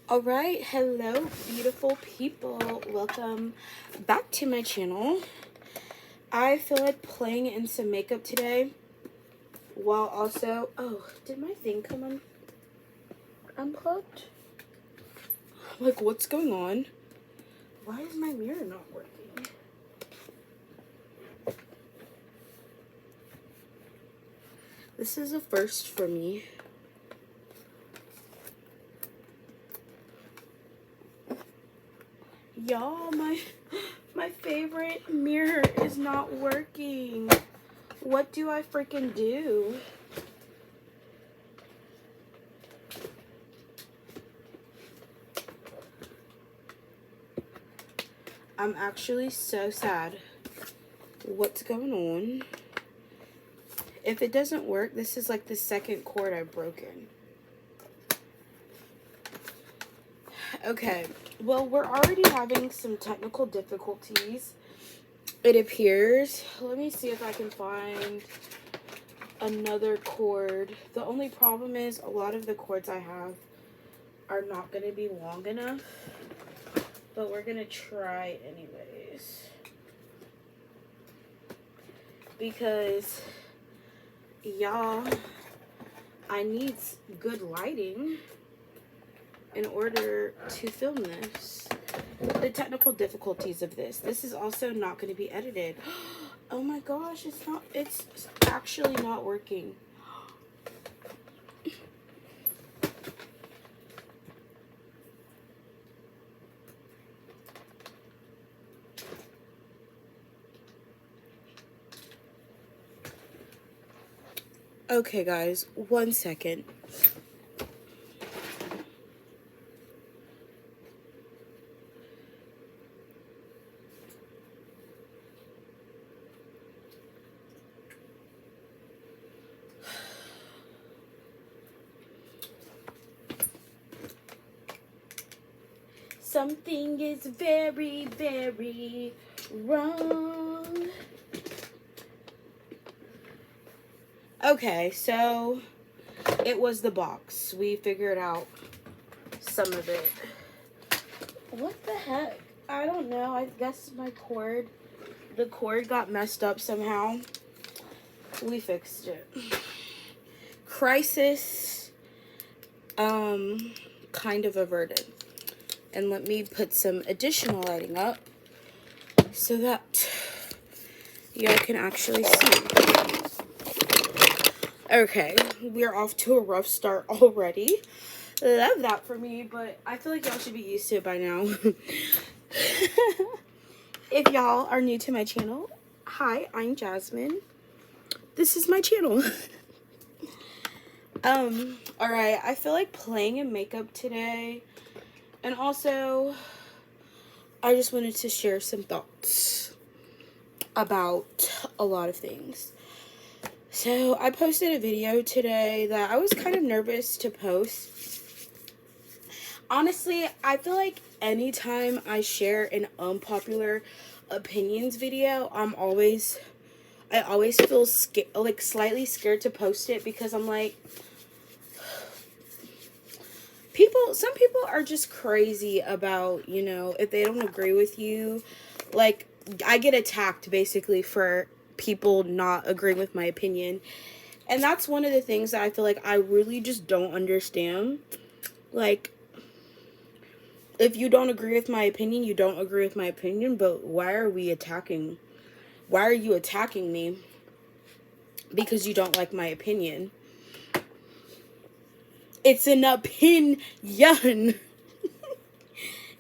All right, hello beautiful people, welcome back to my channel. I feel like playing in some makeup today while also, did my thing come unplugged? Like, what's going on? Why is my mirror not working? This is a first for me. Y'all, my favorite mirror is not working. What do I freaking do? I'm actually so sad. What's going on? If it doesn't work, this is like the second cord I've broken. Okay, well, we're already having some technical difficulties, it appears. Let me see if I can find another cord. The only problem is a lot of the cords I have are not going to be long enough, but we're going to try anyways. Because, y'all, I need good lighting in order to film this. The technical difficulties of this is also not going to be edited. Oh my gosh, it's actually not working. Okay guys, 1 second. Something is very, very wrong. Okay, so it was the box. We figured out some of it. What the heck? I don't know. I guess the cord got messed up somehow. We fixed it. Crisis, kind of averted. And let me put some additional lighting up so that y'all can actually see. Okay, we're off to a rough start already. Love that for me, but I feel like y'all should be used to it by now. If y'all are new to my channel, hi, I'm Jasmine. This is my channel. Alright, I feel like playing in makeup today. And also, I just wanted to share some thoughts about a lot of things. So, I posted a video today that I was kind of nervous to post. Honestly, I feel like anytime I share an unpopular opinions video, I always feel slightly scared to post it because I'm like, some people are just crazy about, you know, if they don't agree with you. Like, I get attacked basically for people not agreeing with my opinion. And that's one of the things that I feel like I really just don't understand. Like, if you don't agree with my opinion, you don't agree with my opinion, but why are you attacking me? Because you don't like my opinion. It's an opinion. You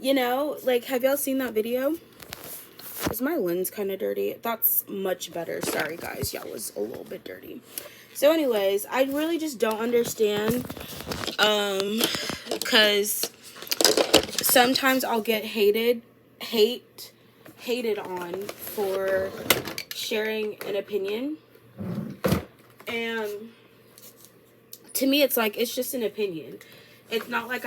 know, like, have y'all seen that video? Is my lens kind of dirty? That's much better. Sorry, guys. Y'all was a little bit dirty. So, anyways, I really just don't understand. Because sometimes I'll get hated on for sharing an opinion. And to me, it's like, it's just an opinion. It's not like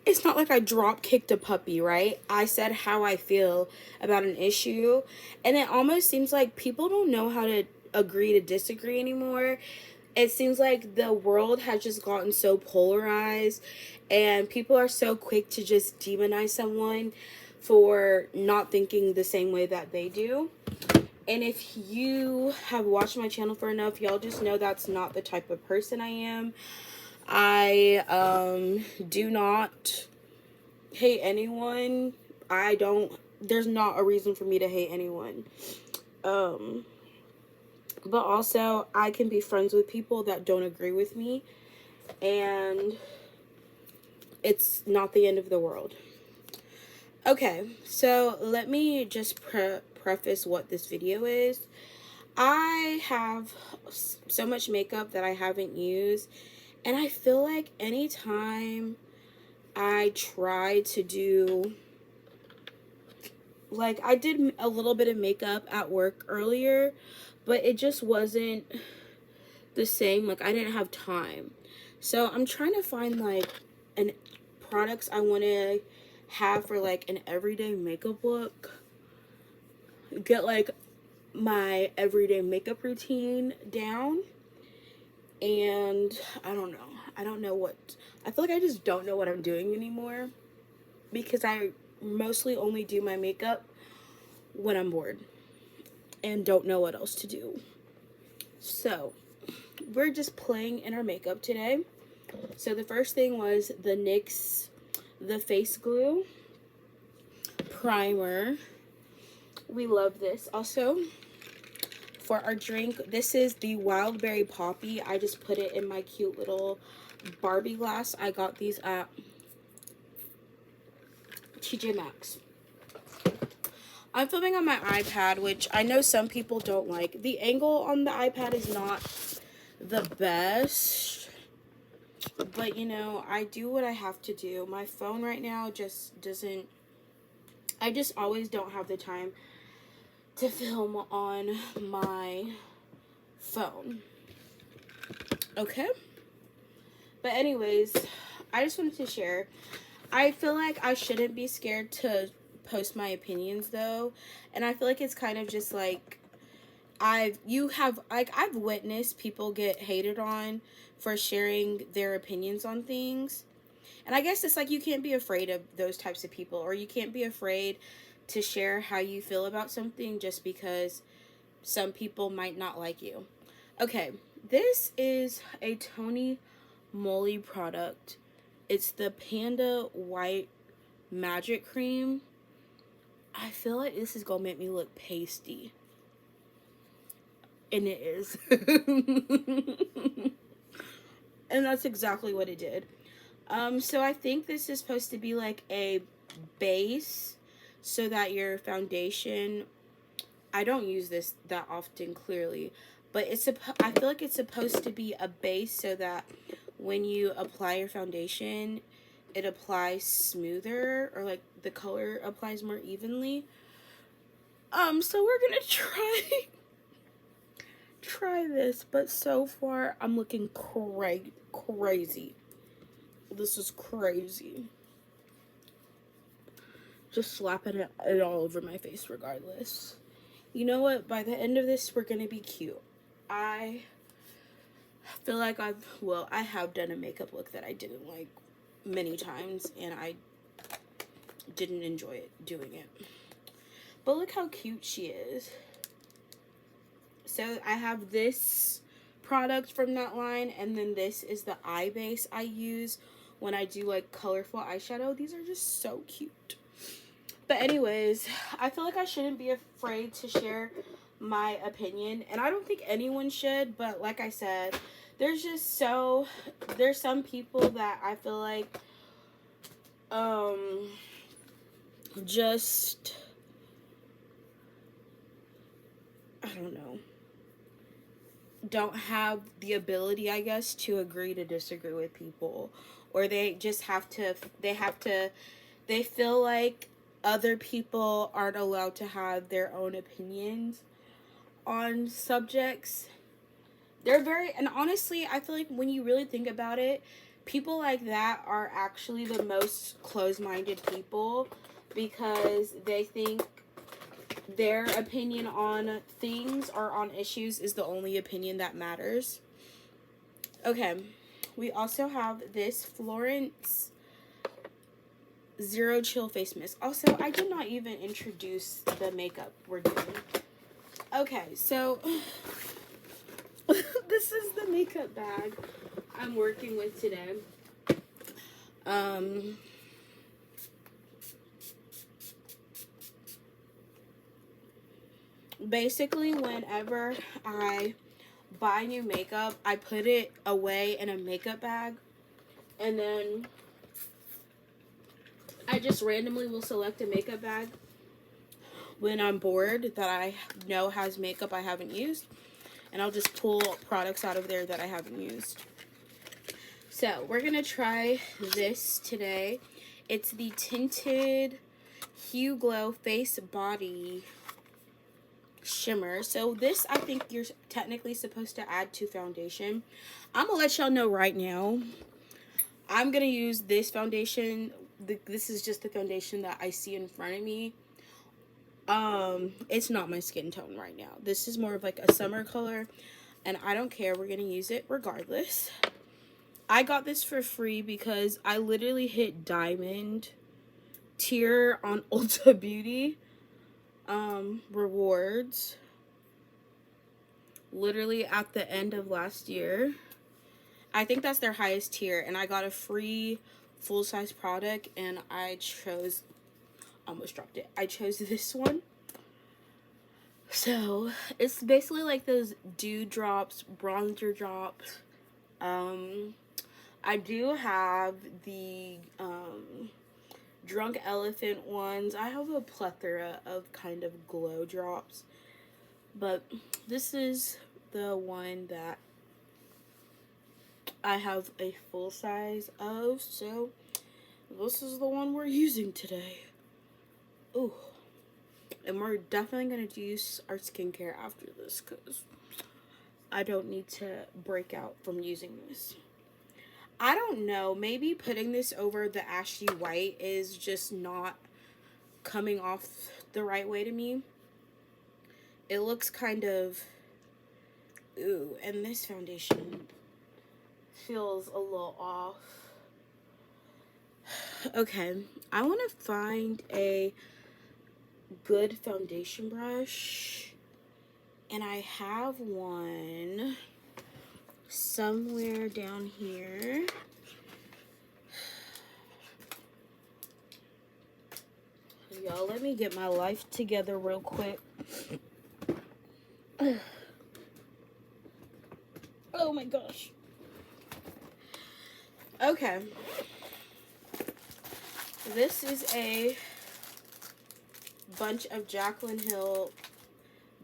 it's not like I drop kicked a puppy, right? I said how I feel about an issue, and it almost seems like people don't know how to agree to disagree anymore. it seems like the world has just gotten so polarized, and people are so quick to just demonize someone for not thinking the same way that they do. And if you have watched my channel for enough, y'all just know that's not the type of person I am. I do not hate anyone. There's not a reason for me to hate anyone. But also, I can be friends with people that don't agree with me, and it's not the end of the world. Okay, so let me just preface what this video is. I have so much makeup that I haven't used, and I feel like anytime I try to do, like, I did a little bit of makeup at work earlier, but it just wasn't the same. Like, I didn't have time. So I'm trying to find like products I want to have for like an everyday makeup look. Get like my everyday makeup routine down. And I don't know what, I feel like I just don't know what I'm doing anymore, because I mostly only do my makeup when I'm bored and don't know what else to do. So we're just playing in our makeup today. So the first thing was the NYX The Face Glue Primer. We love this. Also, for our drink, this is the Wild Berry Poppy. I just put it in my cute little Barbie glass. I got these at TJ Maxx. I'm filming on my iPad, which I know some people don't like. The angle on the iPad is not the best, but you know, I do what I have to do. My phone right now just doesn't, I just always don't have the time to film on my phone. Okay? But anyways, I just wanted to share. I feel like I shouldn't be scared to post my opinions though. And I feel like it's kind of just like, I've witnessed people get hated on for sharing their opinions on things. And I guess it's like, you can't be afraid of those types of people, or you can't be afraid to share how you feel about something just because some people might not like you. Okay, this is a Tony Moly product. It's the Panda White Magic Cream. I feel like this is gonna make me look pasty. And it is. And that's exactly what it did. So I think this is supposed to be like a base so that your foundation, I don't use this that often clearly, but I feel like it's supposed to be a base so that when you apply your foundation, it applies smoother, or like the color applies more evenly. So we're gonna try this, but so far I'm looking crazy. This is crazy. Just slapping it all over my face regardless. You know what? By the end of this, we're gonna be cute. I feel like I have done a makeup look that I didn't like many times, and I didn't enjoy doing it. But look how cute she is. So I have this product from that line, and then this is the eye base I use when I do like colorful eyeshadow. These are just so cute. But anyways, I feel like I shouldn't be afraid to share my opinion, and I don't think anyone should, but like I said, there's some people that I feel like just, I don't know, don't have the ability, I guess, to agree to disagree with people, or they just they feel like other people aren't allowed to have their own opinions on subjects. And honestly, I feel like when you really think about it, people like that are actually the most closed-minded people, because they think their opinion on things or on issues is the only opinion that matters. Okay, we also have this Florence Zero Chill Face Mist. Also, I did not even introduce the makeup we're doing. Okay, so this is the makeup bag I'm working with today. Basically, whenever I buy new makeup, I put it away in a makeup bag, and then I just randomly will select a makeup bag when I'm bored that I know has makeup I haven't used, and I'll just pull products out of there that I haven't used. So we're gonna try this today. It's the tinted Hue Glow Face Body Shimmer. So this, I think you're technically supposed to add to foundation. I'm gonna let y'all know right now, I'm gonna use this foundation. This is just the foundation that I see in front of me. It's not my skin tone right now. This is more of like a summer color, and I don't care. We're gonna use it regardless. I got this for free because I literally hit diamond tier on Ulta Beauty rewards literally at the end of last year. I think that's their highest tier, and I got a free full-size product, and I chose, almost dropped it, I chose this one. So it's basically like those dew drops, bronzer drops. I do have the Drunk Elephant ones. I have a plethora of kind of glow drops, but this is the one that I have a full size of, so this is the one we're using today. Ooh, and we're definitely going to use our skincare after this because I don't need to break out from using this. I don't know, maybe putting this over the ashy white is just not coming off the right way to me. It looks kind of, ooh, and this foundation feels a little off. Okay, I want to find a good foundation brush, and I have one somewhere down here. Y'all, let me get my life together real quick. Oh my gosh. Okay. This is a bunch of Jaclyn Hill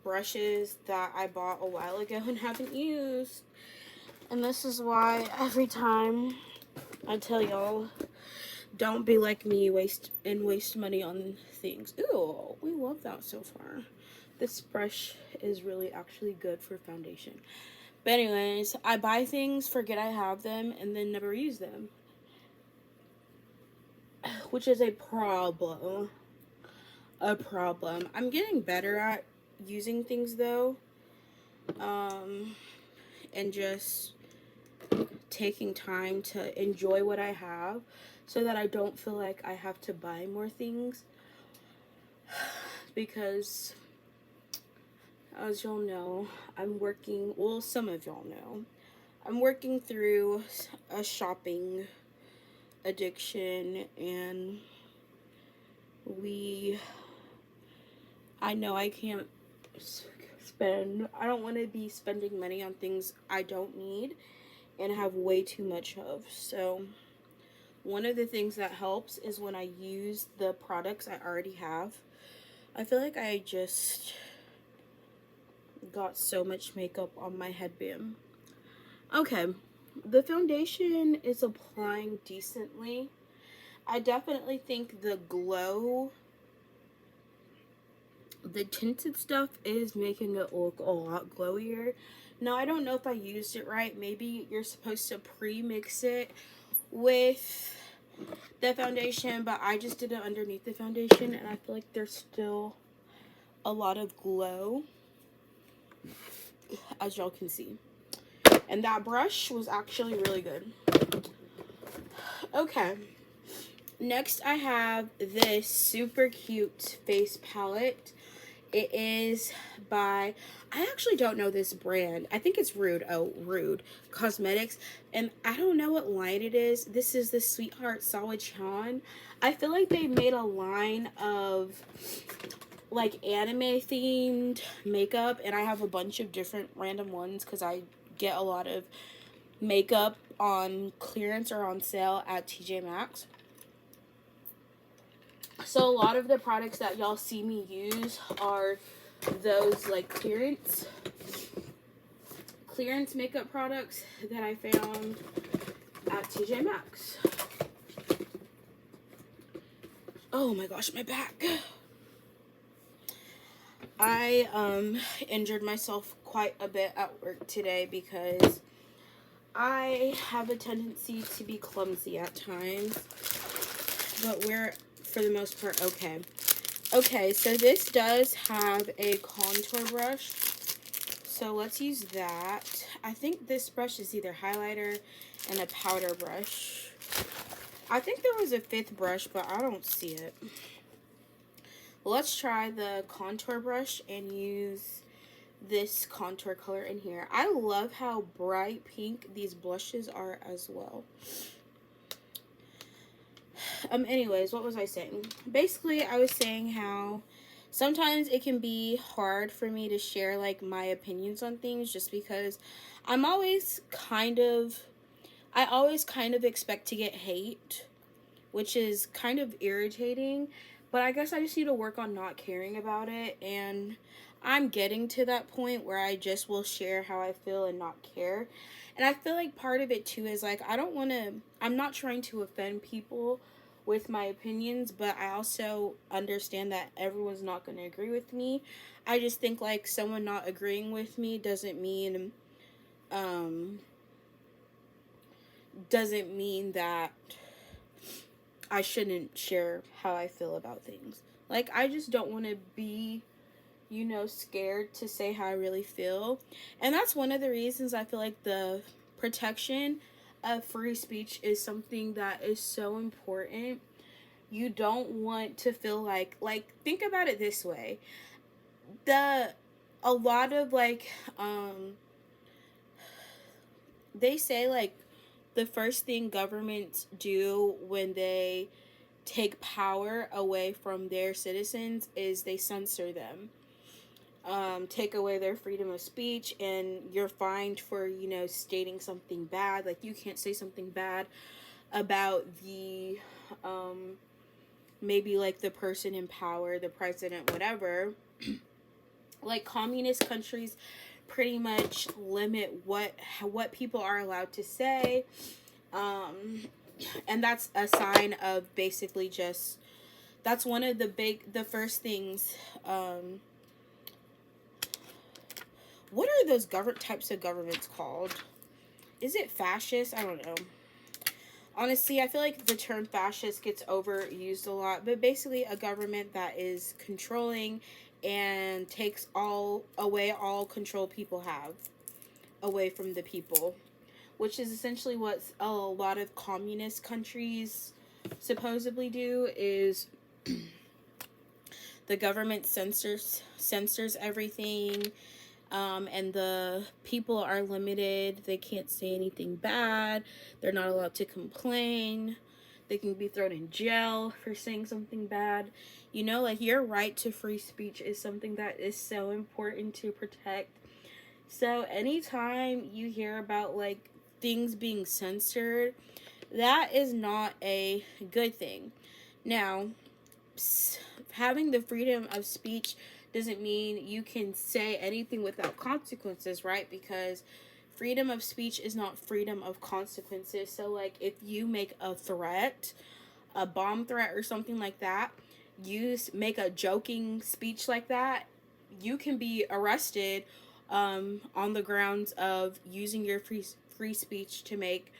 brushes that I bought a while ago and haven't used. And this is why every time I tell y'all, don't be like me, waste money on things. Ooh, we love that so far. This brush is really actually good for foundation. But anyways, I buy things, forget I have them, and then never use them. Which is a problem. I'm getting better at using things though. And just taking time to enjoy what I have so that I don't feel like I have to buy more things. Because as y'all know, I'm working, well, some of y'all know, I'm working through a shopping addiction, and I know I can't I don't want to be spending money on things I don't need and have way too much of. So one of the things that helps is when I use the products I already have. I feel like I just got so much makeup on my headband. Okay, the foundation is applying decently. I definitely think the tinted stuff is making it look a lot glowier. Now, I don't know if I used it right. Maybe you're supposed to pre-mix it with the foundation, but I just did it underneath the foundation, and I feel like there's still a lot of glow, as y'all can see. And that brush was actually really good. Okay. Next, I have this super cute face palette. It is by, I actually don't know this brand. I think it's Rude. Oh, Rude Cosmetics. And I don't know what line it is. This is the Sweetheart Sawachan. I feel like they made a line of like anime themed makeup. And I have a bunch of different random ones because I get a lot of makeup on clearance or on sale at TJ Maxx. So a lot of the products that y'all see me use are those like clearance makeup products that I found at TJ Maxx. Oh my gosh, my back. I injured myself quite a bit at work today because I have a tendency to be clumsy at times, but we're, for the most part, okay. Okay, so this does have a contour brush, so let's use that. I think this brush is either highlighter and a powder brush. I think there was a fifth brush, but I don't see it. Let's try the contour brush and use this contour color in here. I love how bright pink these blushes are as well. Anyways, what was I saying? Basically, I was saying how sometimes it can be hard for me to share like my opinions on things just because I always kind of expect to get hate, which is kind of irritating, but I guess I just need to work on not caring about it, and I'm getting to that point where I just will share how I feel and not care. And I feel like part of it too is like I'm not trying to offend people with my opinions, but I also understand that everyone's not going to agree with me. I just think like someone not agreeing with me doesn't mean that I shouldn't share how I feel about things. Like, I just don't want to be, you know, scared to say how I really feel. And that's one of the reasons I feel like the protection of free speech is something that is so important. You don't want to feel like think about it this way. A lot of like they say like the first thing governments do when they take power away from their citizens is they censor them, take away their freedom of speech, and you're fined for, you know, stating something bad. Like, you can't say something bad about the maybe like the person in power, the president, whatever. Like, communist countries pretty much limit what people are allowed to say, and that's a sign of basically just, that's one of the first things. What are those types of governments called? Is it fascist? I don't know. Honestly, I feel like the term fascist gets overused a lot, but basically a government that is controlling and takes away all control people have away from the people, which is essentially what a lot of communist countries supposedly do. Is the government censors everything, and the people are limited. They can't say anything bad. They're not allowed to complain. They can be thrown in jail for saying something bad. You know, like, your right to free speech is something that is so important to protect. So anytime you hear about like things being censored, that is not a good thing. Now, having the freedom of speech doesn't mean you can say anything without consequences, right? Because freedom of speech is not freedom of consequences. So, like, if you make a threat, a bomb threat or something like that, make a joking speech like that, you can be arrested on the grounds of using your free speech to make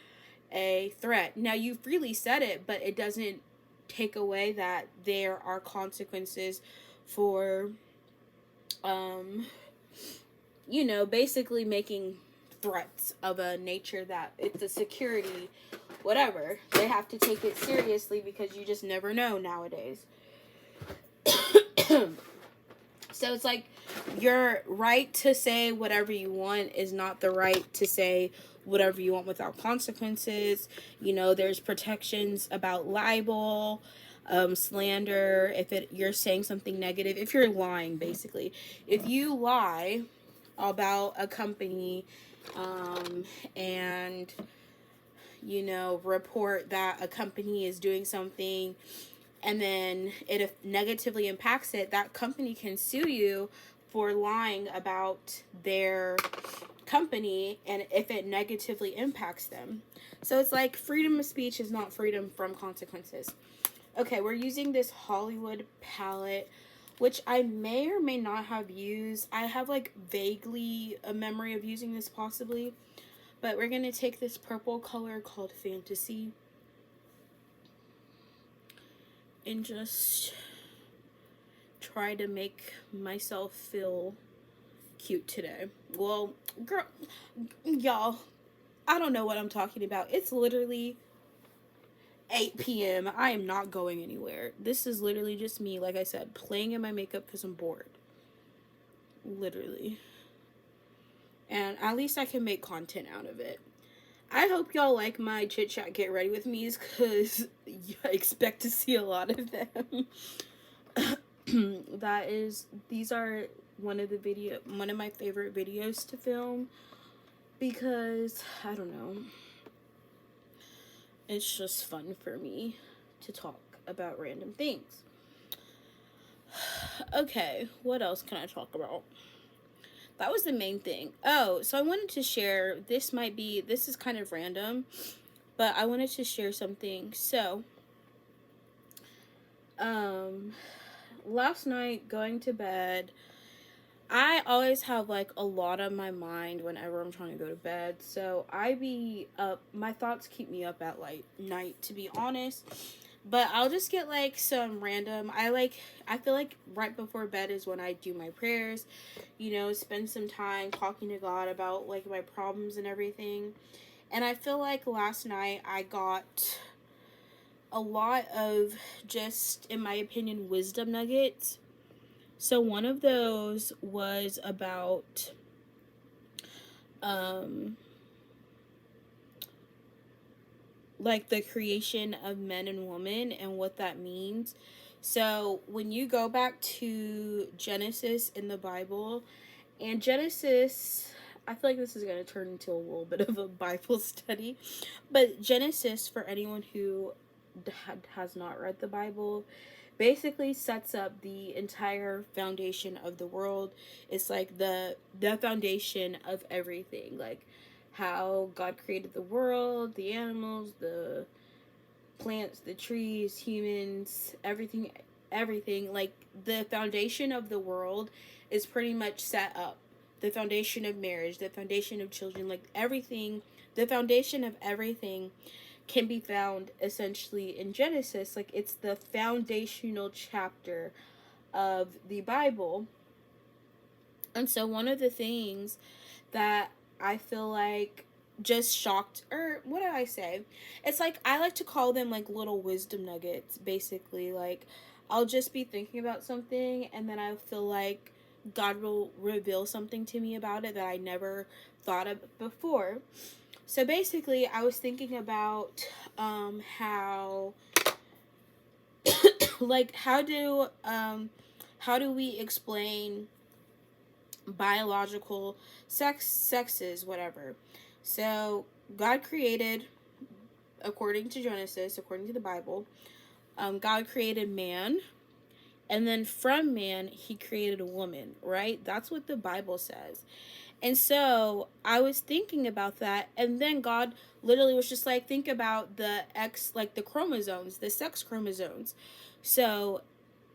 a threat. Now, you freely said it, but it doesn't take away that there are consequences for, you know, basically making threats of a nature that it's a security, whatever. They have to take it seriously because you just never know nowadays. So it's like your right to say whatever you want is not the right to say whatever you want without consequences. You know, there's protections about libel, slander, if you're saying something negative, if you're lying, basically. If you lie about a company, and, you know, report that a company is doing something and then it negatively impacts it, that company can sue you for lying about their company and if it negatively impacts them. So it's like freedom of speech is not freedom from consequences. Okay, we're using this Hollywood palette, which I may or may not have used. I have like vaguely a memory of using this possibly. But we're going to take this purple color called Fantasy and just try to make myself feel cute today. Well, girl, y'all, I don't know what I'm talking about. It's literally 8 p.m. I am not going anywhere. This is literally just me, like I said, playing in my makeup because I'm bored. Literally. And at least I can make content out of it. I hope y'all like my chit chat get ready with me's because I expect to see a lot of them. These are one of my favorite videos to film because I don't know, it's just fun for me to talk about random things. Okay, what else can I talk about? That was the main thing. Oh, so I wanted to share, this is kind of random, but I wanted to share something. So, last night going to bed, I always have like a lot on my mind whenever I'm trying to go to bed. So I be up, my thoughts keep me up at like night, to be honest. But I'll just get like some random, I feel like right before bed is when I do my prayers, you know, spend some time talking to God about like my problems and everything. And I feel like last night I got a lot of, just in my opinion, wisdom nuggets. So one of those was about like the creation of men and women and what that means. So when you go back to Genesis in the Bible, and Genesis, I feel like this is going to turn into a little bit of a Bible study, but Genesis, for anyone who has not read the Bible, basically sets up the entire foundation of the world. It's like the foundation of everything, like how God created the world, the animals, the plants, the trees, humans, everything, like the foundation of the world is pretty much set up. The foundation of marriage, the foundation of children, like everything, the foundation of everything can be found essentially in Genesis. Like it's the foundational chapter of the Bible. And so one of the things that I feel like just shocked, or what do I say? It's like, I like to call them like little wisdom nuggets, basically. Like, I'll just be thinking about something and then I feel like God will reveal something to me about it that I never thought of before. So basically, I was thinking about how like how do we explain biological sexes, whatever. So God created, according to Genesis, according to the Bible, God created man, and then from man he created a woman, right? That's what the Bible says. And so I was thinking about that, and then God literally was just like, think about the the chromosomes, the sex chromosomes. So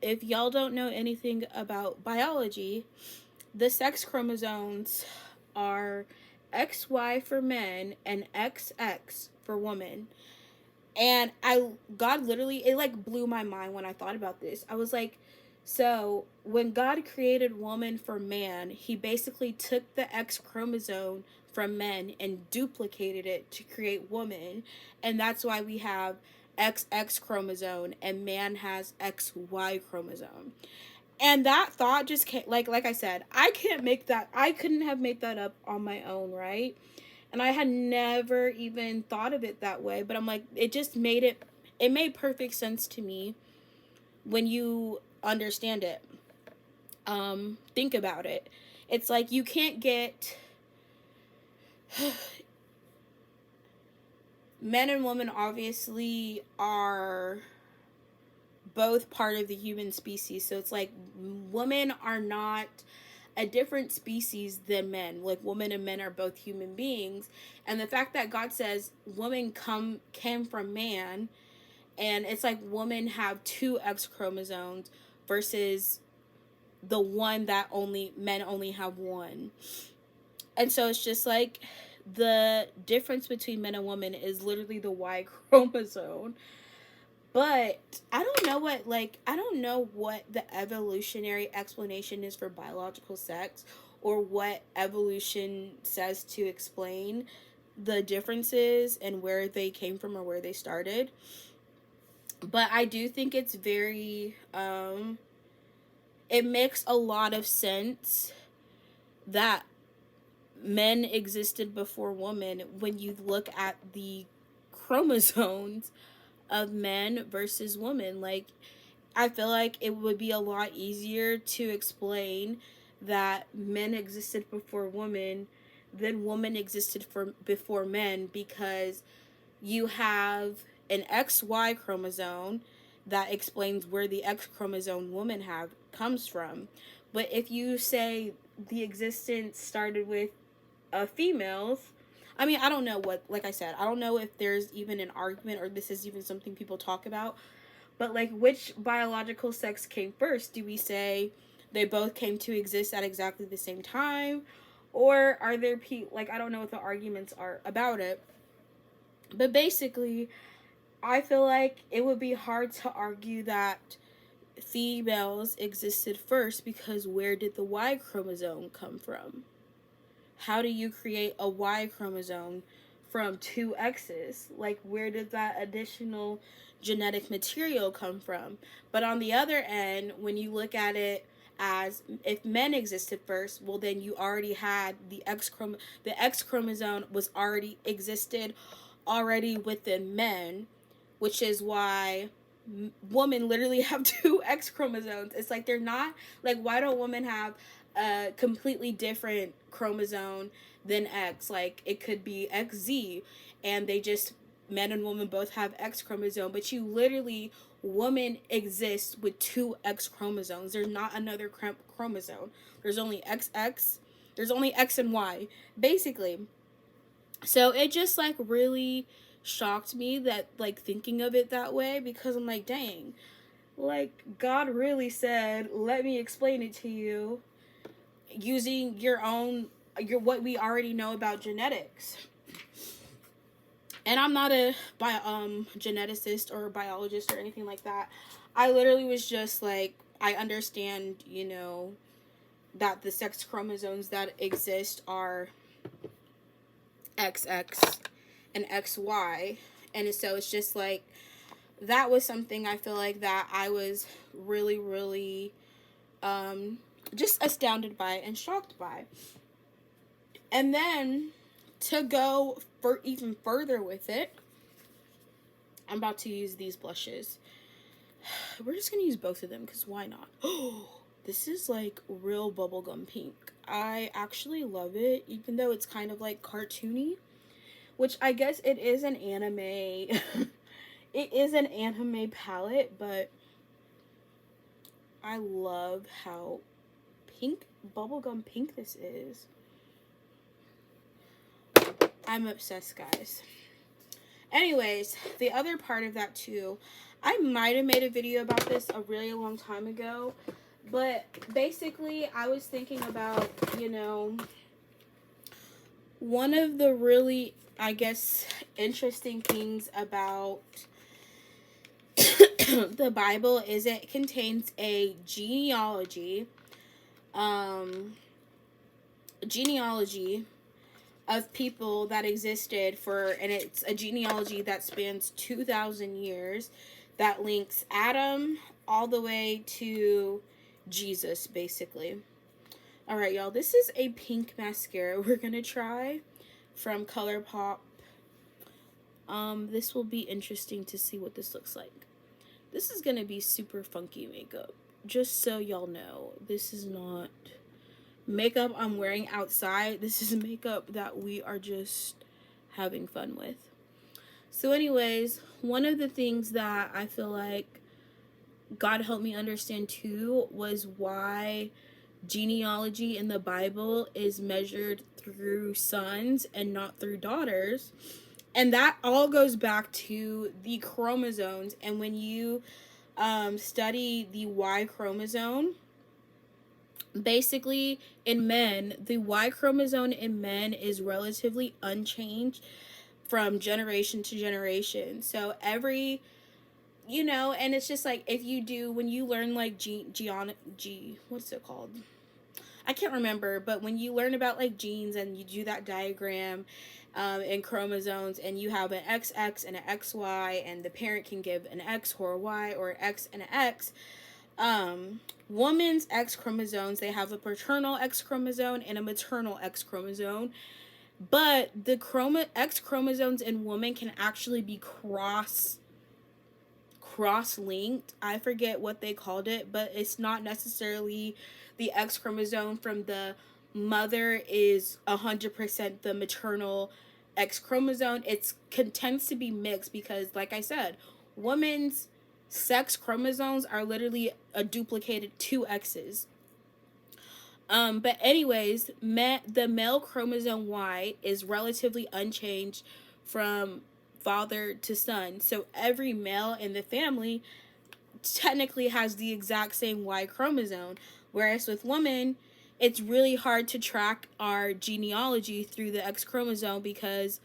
if y'all don't know anything about biology, the sex chromosomes are XY for men and XX for women. And God literally, it like blew my mind when I thought about this. I was like, so when God created woman for man, he basically took the X chromosome from men and duplicated it to create woman. And that's why we have XX chromosome and man has XY chromosome. And that thought just came, like I said, I couldn't have made that up on my own, right? And I had never even thought of it that way, but I'm like, it made perfect sense to me when you understand it. Think about it. It's like you can't get men and women obviously are both part of the human species. So it's like women are not a different species than men. Like women and men are both human beings. And the fact that God says woman came from man, and it's like women have two X chromosomes versus the one that men only have one. And so it's just like the difference between men and women is literally the Y chromosome. But I don't know what the evolutionary explanation is for biological sex, or what evolution says to explain the differences and where they came from or where they started. But I do think it's very it makes a lot of sense that men existed before women when you look at the chromosomes of men versus women. Like, I feel like it would be a lot easier to explain that men existed before women than women existed before men, because you have an XY chromosome that explains where the X chromosome women have comes from. But if you say the existence started with females, I mean, I don't know like I said, I don't know if there's even an argument or this is even something people talk about, but like, which biological sex came first? Do we say they both came to exist at exactly the same time? Or are there like, I don't know what the arguments are about it. But basically, I feel like it would be hard to argue that females existed first, because where did the Y chromosome come from? How do you create a Y chromosome from two X's? Like, where did that additional genetic material come from? But on the other end, when you look at it as if men existed first, well, then you already had the X chromosome was already existed already within men, which is why women literally have two X chromosomes. It's like, they're not, like, why don't women have a completely different chromosome than X? Like, it could be XZ, and men and women both have X chromosome, but you literally, woman exists with two X chromosomes. There's not another chromosome. There's only XX. There's only X and Y, basically. So it just, like, really shocked me that, like, thinking of it that way, because I'm like, dang, like, God really said, let me explain it to you using what we already know about genetics. And I'm not a geneticist or a biologist or anything like that. I literally was just like, I understand, that the sex chromosomes that exist are XX and XY. And so it's just like, that was something I feel like that I was really, really just astounded by and shocked by. And then to go for even further with it, I'm about to use these blushes. We're just gonna use both of them, because why not? This is like real bubblegum pink. I actually love it, even though it's kind of like cartoony, which I guess it is an anime. It is an anime palette, but I love how bubblegum pink this is. I'm obsessed, guys. Anyways, the other part of that too, I might have made a video about this a really long time ago, but basically I was thinking about, one of the really, I guess, interesting things about the Bible is it contains a genealogy of people that existed and it's a genealogy that spans 2,000 years that links Adam all the way to Jesus, basically. All right, y'all, this is a pink mascara we're gonna try from ColourPop. This will be interesting to see what this looks like. This is gonna be super funky makeup. Just so y'all know, this is not makeup I'm wearing outside. This is makeup that we are just having fun with. So anyways, one of the things that I feel like God helped me understand too was why genealogy in the Bible is measured through sons and not through daughters. And that all goes back to the chromosomes. And when you study the Y chromosome, basically in men, the Y chromosome in men is relatively unchanged from generation to generation. So every, and it's just like when you learn like what's it called? I can't remember, but when you learn about like genes and you do that diagram in chromosomes, and you have an XX and an XY, and the parent can give an X or a Y, or an X and an X. Women's X chromosomes, they have a paternal X chromosome and a maternal X chromosome. But the X chromosomes in women can actually be cross-linked. I forget what they called it, but it's not necessarily the X chromosome from the mother is 100% the maternal X chromosome. It tends to be mixed because, like I said, women's sex chromosomes are literally a duplicated 2 X's. But anyways, the male chromosome Y is relatively unchanged from father to son. So every male in the family technically has the exact same Y chromosome. Whereas with women, it's really hard to track our genealogy through the X chromosome, because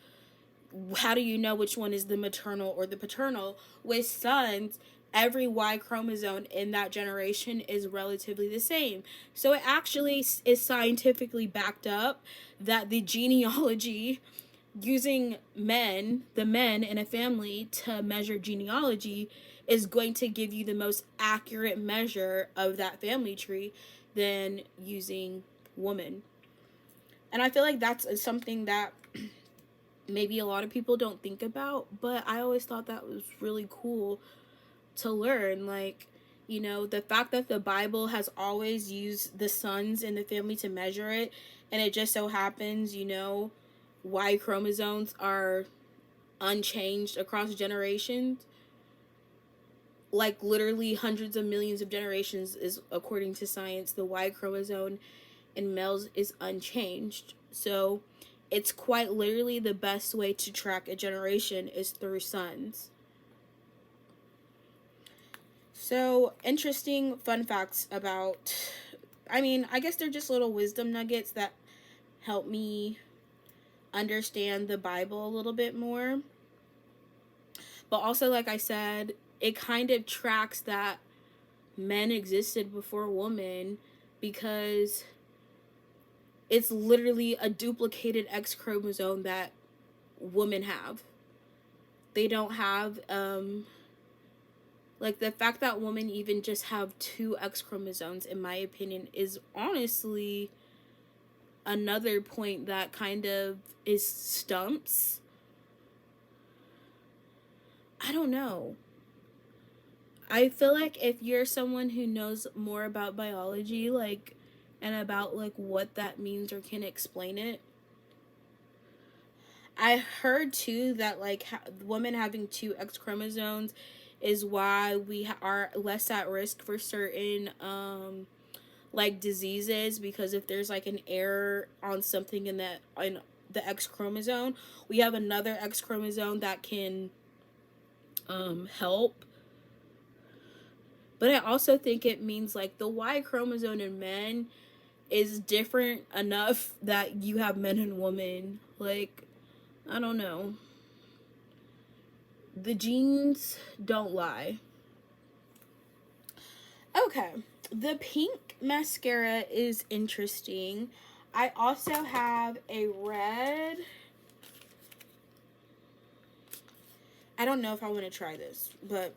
how do you know which one is the maternal or the paternal? With sons, every Y chromosome in that generation is relatively the same. So it actually is scientifically backed up that the genealogy, using the men in a family to measure genealogy, is going to give you the most accurate measure of that family tree than using women. And I feel like that's something that maybe a lot of people don't think about, but I always thought that was really cool to learn. Like, the fact that the Bible has always used the sons in the family to measure it, and it just so happens, Y chromosomes are unchanged across generations. Like literally hundreds of millions of generations is, according to science, the Y chromosome in males is unchanged. So it's quite literally the best way to track a generation is through sons. So, interesting fun facts about, I guess they're just little wisdom nuggets that help me understand the Bible a little bit more. But also, like I said, it kind of tracks that men existed before women, because it's literally a duplicated X chromosome that women have. They don't have, like, the fact that women even just have 2 X chromosomes, in my opinion, is honestly another point that kind of is stumps. I don't know. I feel like if you're someone who knows more about biology, like, and about, like, what that means or can explain it, I heard, too, that, like, women having 2 X chromosomes is why we are less at risk for certain, like, diseases, because if there's, like, an error on something in the X chromosome, we have another X chromosome that can, help. But I also think it means, like, the Y chromosome in men is different enough that you have men and women. Like, I don't know. The genes don't lie. Okay. The pink mascara is interesting. I also have a red. I don't know if I want to try this, but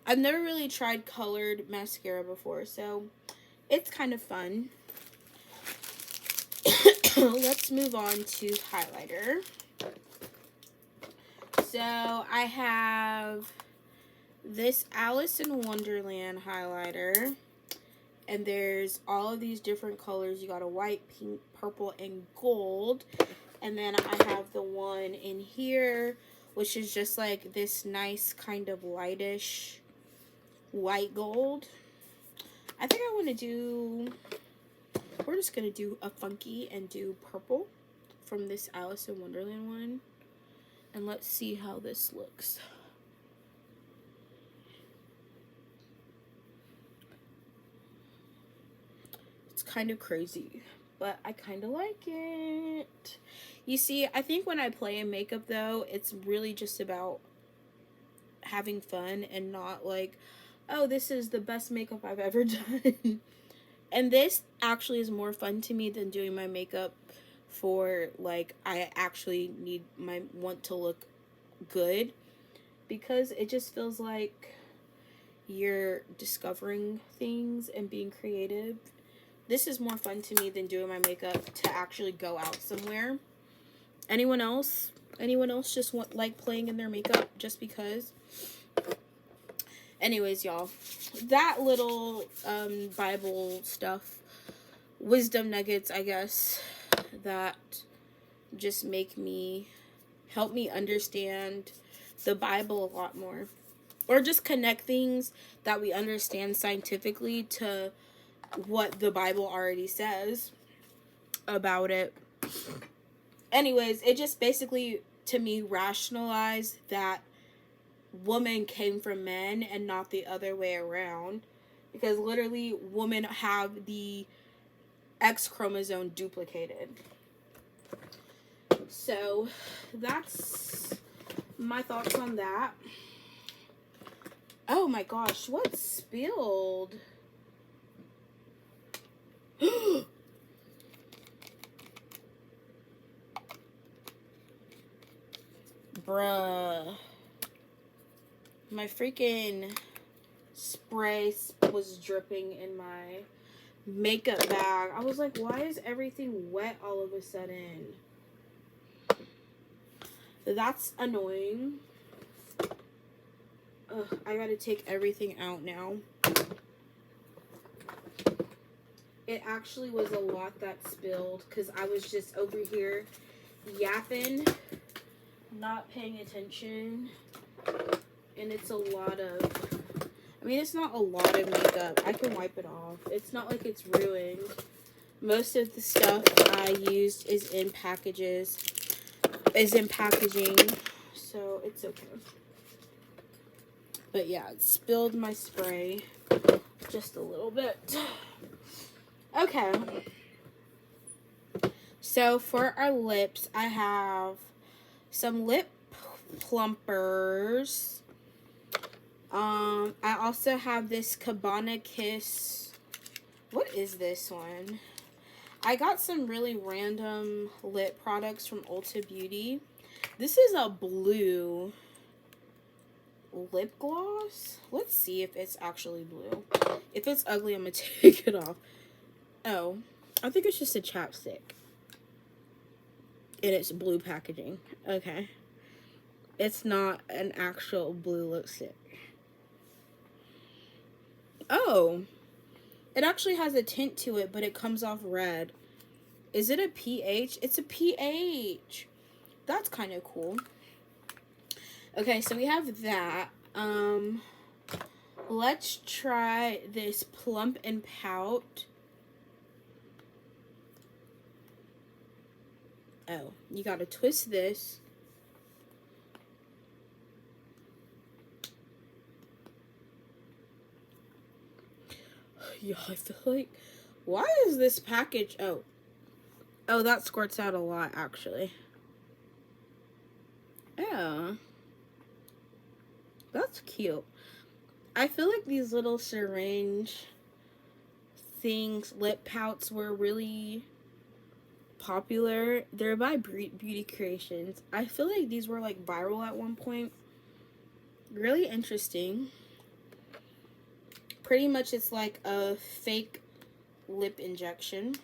I've never really tried colored mascara before, so it's kind of fun. Let's move on to highlighter. So I have this Alice in Wonderland highlighter, and there's all of these different colors. You got a white, pink, purple, and gold. And then I have the one in here, which is just like this nice kind of lightish white gold. I think I want to do, we're just going to do a funky and do purple from this Alice in Wonderland one. And let's see how this looks. It's kind of crazy, but I kind of like it. You see, I think when I play in makeup, though, it's really just about having fun and not like, oh, this is the best makeup I've ever done. And this actually is more fun to me than doing my makeup for, like, I actually want to look good, because it just feels like you're discovering things and being creative. This is more fun to me than doing my makeup to actually go out somewhere. Anyone else just like playing in their makeup just because? Anyways, y'all, that little Bible stuff, wisdom nuggets, I guess, that just help me understand the Bible a lot more, or just connect things that we understand scientifically to what the Bible already says about it. Anyways, it just basically, to me, rationalized that woman came from men and not the other way around, because literally women have the X chromosome duplicated. So that's my thoughts on that. Oh my gosh, what spilled? Bruh. My freaking spray was dripping in my makeup bag. I was like, why is everything wet all of a sudden? That's annoying. Ugh, I gotta take everything out now. It actually was a lot that spilled because I was just over here yapping, not paying attention. And it's a lot of, I mean, it's not a lot of makeup. I can wipe it off. It's not like it's ruined. Most of the stuff I used is in packaging. So it's okay. But yeah, it spilled my spray just a little bit. Okay. So for our lips, I have some lip plumpers. I also have this Cabana Kiss. What is this one? I got some really random lip products from Ulta Beauty. This is a blue lip gloss. Let's see if it's actually blue. If it's ugly, I'm gonna take it off. Oh, I think it's just a chapstick. And it's blue packaging. Okay. It's not an actual blue lipstick. Oh, it actually has a tint to it, but it comes off red. Is it a pH? It's a pH. That's kind of cool. Okay, so we have that. Let's try this Plump and Pout. Oh, you gotta twist this. Yeah, I feel like, why is this package, oh, that squirts out a lot, actually. Yeah. That's cute. I feel like these little syringe things, lip pouts were really popular. They're by Beauty Creations. I feel like these were like viral at one point. Really interesting. Pretty much it's like a fake lip injection.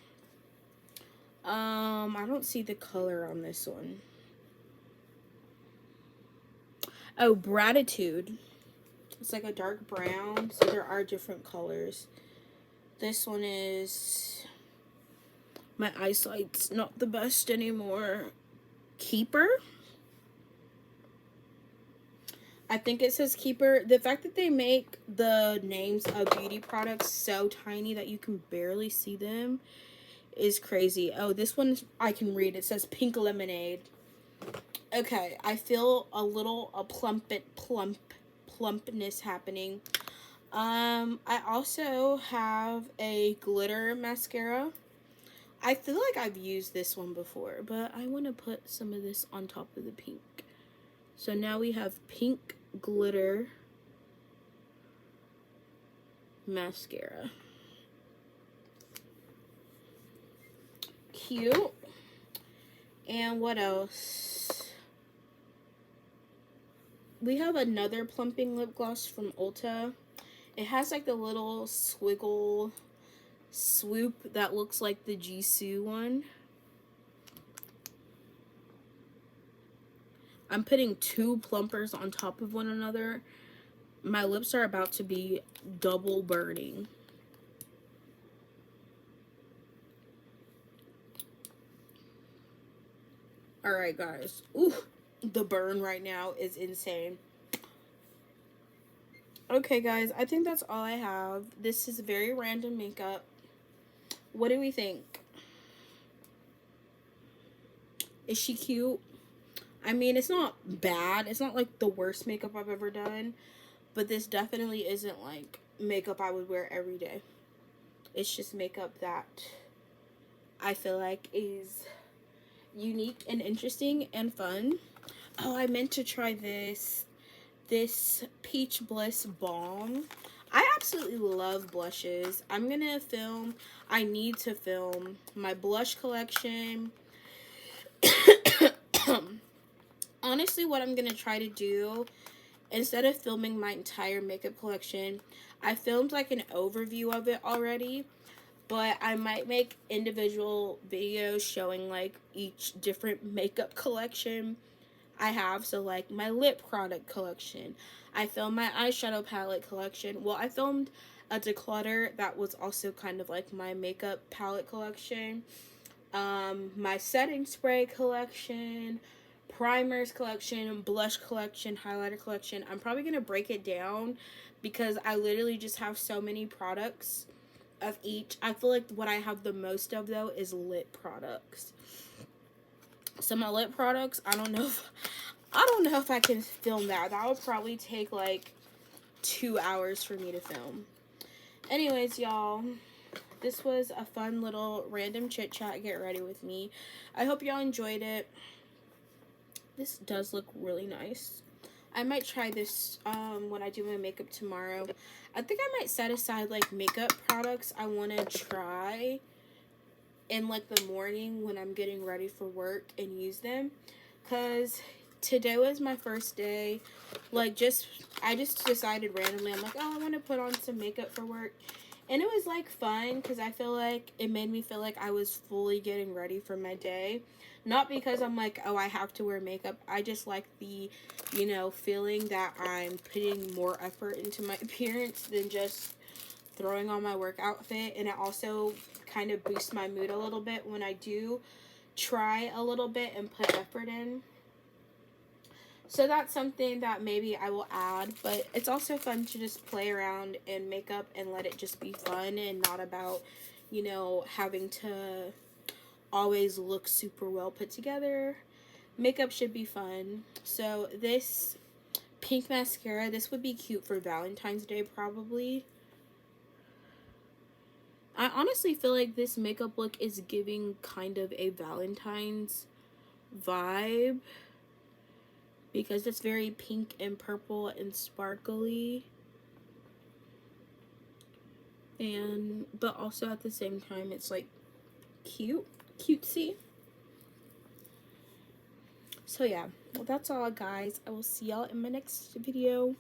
I don't see the color on this one. Oh, Gratitude. It's like a dark brown, so there are different colors. This one is, my eyesight's not the best anymore. Keeper? I think it says Keeper. The fact that they make the names of beauty products so tiny that you can barely see them is crazy. Oh, this one I can read. It says Pink Lemonade. Okay, I feel a plumpness happening. I also have a glitter mascara. I feel like I've used this one before, but I want to put some of this on top of the pink. So now we have pink glitter mascara. Cute. And what else? We have another plumping lip gloss from Ulta. It has like the little swiggle swoop that looks like the Jisoo one. I'm putting two plumpers on top of one another. My lips are about to be double burning. Alright, guys. Ooh, the burn right now is insane. Okay, guys, I think that's all I have. This is very random makeup. What do we think? Is she cute? I mean, it's not bad. It's not like the worst makeup I've ever done. But this definitely isn't like makeup I would wear every day. It's just makeup that I feel like is unique and interesting and fun. Oh, I meant to try this Peach Bliss Balm. I absolutely love blushes. I need to film my blush collection. Honestly, what I'm gonna try to do, instead of filming my entire makeup collection, I filmed like an overview of it already, but I might make individual videos showing like each different makeup collection I have. So like my lip product collection, I filmed my eyeshadow palette collection. Well, I filmed a declutter that was also kind of like my makeup palette collection, my setting spray collection, primers collection, blush collection, highlighter collection. I'm probably gonna break it down because I literally just have so many products of each. I feel like what I have the most of though is lip products. So my lip products, I don't know if I can film that. That would probably take like 2 hours for me to film. Anyways, y'all, this was a fun little random chit chat. Get ready with me. I hope y'all enjoyed it. This does look really nice. I might try this when I do my makeup tomorrow. I think I might set aside like makeup products I want to try in like the morning when I'm getting ready for work and use them, because today was my first day. Like I just decided randomly, I'm like, oh, I want to put on some makeup for work, and it was like fun because I feel like it made me feel like I was fully getting ready for my day. Not because I'm like, oh, I have to wear makeup. I just like the, feeling that I'm putting more effort into my appearance than just throwing on my work outfit. And it also kind of boosts my mood a little bit when I do try a little bit and put effort in. So that's something that maybe I will add, but it's also fun to just play around in makeup and let it just be fun and not about, having to always look super well put together. Makeup should be fun. So this pink mascara, this would be cute for Valentine's Day probably. I honestly feel like this makeup look is giving kind of a Valentine's vibe because it's very pink and purple and sparkly. but also at the same time it's like cutesy. So yeah, well, that's all guys. I will see y'all in my next video.